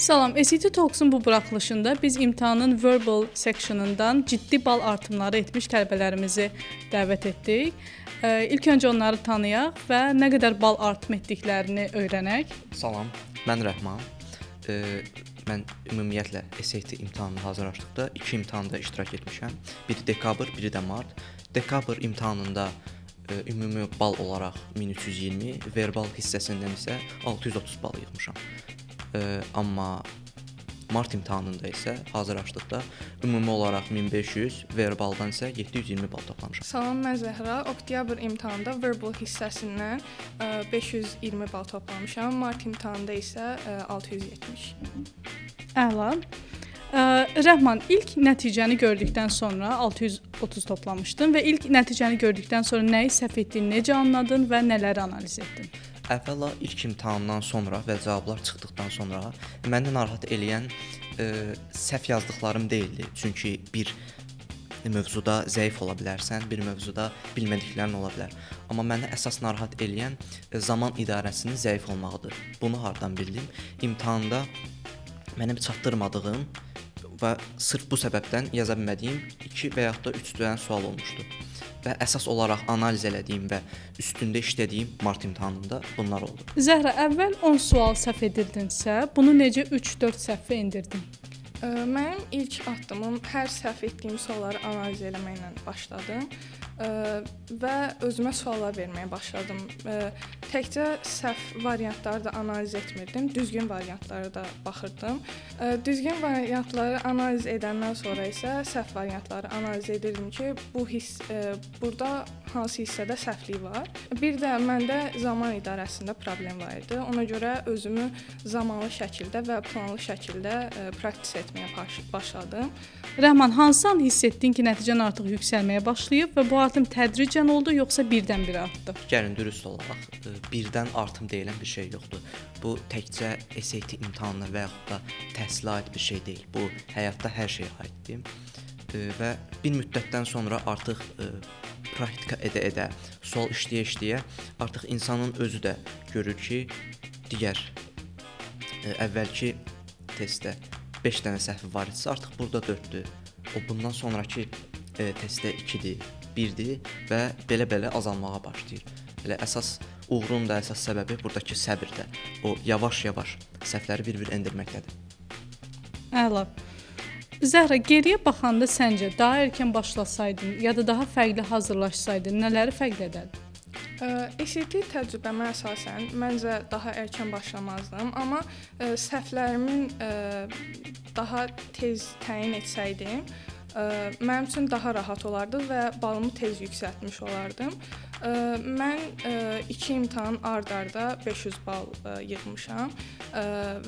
Salam, SAT Talks'un bu buraxılışında biz imtahanın verbal sectionından ciddi bal artımları etmiş tələbələrimizi dəvət etdik. İlk öncə onları tanıyaq və nə qədər bal artım etdiklərini öyrənək. Salam, mən Rəhman. Mən ümumiyyətlə SAT imtahanına hazırlaşdıqda 2 imtahanda iştirak etmişəm. Biri dekabr, biri də mart. Dekabr imtahanında ümumi bal olaraq 1320, verbal hissəsindən isə 630 bal yığmışam. Amma mart imtahanında isə hazırlaşdıqda ümumi olaraq 1500, verbaldan isə 720 bal toplamışam. Salam, mən Zəhra. Oktyabr imtahanında verbal hissəsindən 520 bal toplamışam. Mart imtahanında isə 670. Əla. Rəhman, ilk nəticəni gördükdən sonra 630 toplamışdın və ilk nəticəni gördükdən sonra nəyi səhv etdiyini necə anladın və nələri analiz etdin? Əvvəla ilk imtahandan sonra və cavablar çıxdıqdan sonra məni narahat eləyən səhv yazdıqlarım deyildi. Çünki bir mövzuda zəif ola bilərsən, bir mövzuda bilmədiklərin ola bilər. Amma məni əsas narahat eləyən zaman idarəsinin zəif olmağıdır. Bunu hardan bildim? İmtahanda mənim çatdırmadığım və sırf bu səbəbdən yaza bilmədiyim 2 və yaxud da 3 dənə sual olmuşdu. Və əsas olaraq analiz elədiyim və üstündə işlədiyim mart imtahanında bunlar oldu. Zəhra, əvvəl 10 sual səhv edirdinsə, bunu necə 3-4 səhvə endirdin? Mənim ilk addımım hər səhv etdiyim sualları analiz eləməklə başladım və özümə suallar verməyə başladım. Təkcə səhv variantları da analiz etmirdim, düzgün variantlara da baxırdım. Düzgün variantları analiz edəndən sonra isə səhv variantları analiz edirdim ki, burada hansı hissədə səhvlik var. Bir də məndə zaman idarəsində problem var idi. Ona görə özümü zamanlı şəkildə və planlı şəkildə praktis etməyə başladım. Rəhman, hansı an hiss etdin ki, nəticən artıq yüksəlməyə başlayıb və bu artım tədricən oldu, yoxsa birdən-birə artdı? Gəlin dürüst olaraq, birdən artım deyilən bir şey yoxdur. Bu təkcə SAT imtahanına və yaxud da təhsilə aid bir şey deyil. Bu həyatda hər şeyə aiddir. Və bir müddətdən sonra artıq praktika edə-edə, sual işləyə-işləyə artıq insanın özü də görür ki, digər əvvəlki testdə 5 dənə səhvi var idisə, artıq burada 4-dür. O bundan sonraki testdə 2-dir, 1-dir və belə-belə azalmağa başlayır. Elə əsas uğurun da əsas səbəbi buradakı səbirdə. O yavaş-yavaş səhvləri bir-bir endirməkdədir. Əla. Zəhra, geriyə baxanda səncə daha erkən başlasaydın ya da daha fərqli hazırlaşsaydın, nələri fərqli edərdin? SAT təcrübəmə əsasən məncə daha erkən başlamazdım, amma səhvlərimin daha tez təyin etsəydim, mənim üçün daha rahat olardı və balımı tez yüksəltmiş olardım. Mən 2 imtahan ard-arda 500 bal yığmışam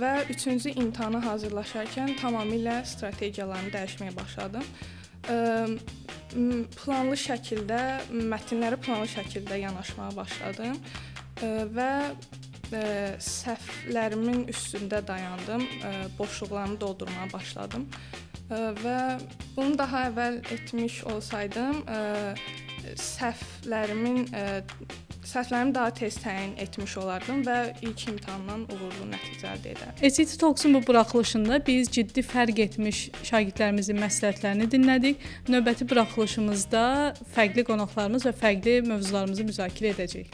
və 3-cü imtahana hazırlaşarkən tamamilə strategiyalarımı dəyişməyə başladım. Planlı şəkildə, mətnləri planlı şəkildə yanaşmağa başladım və səhvlərimin üstündə dayandım, boşluqlarımı doldurmağa başladım və bunu daha əvvəl etmiş olsaydım, səhvlərimi daha tez təyin etmiş olardım və ilk imtahandan uğurlu nəticə əldə edərdim. SAT Talks'un bu buraxılışında biz ciddi fərq etmiş şagirdlərimizin məsləhətlərini dinlədik. Növbəti buraxılışımızda fərqli qonaqlarımız və fərqli mövzularımızı müzakirə edəcəyik.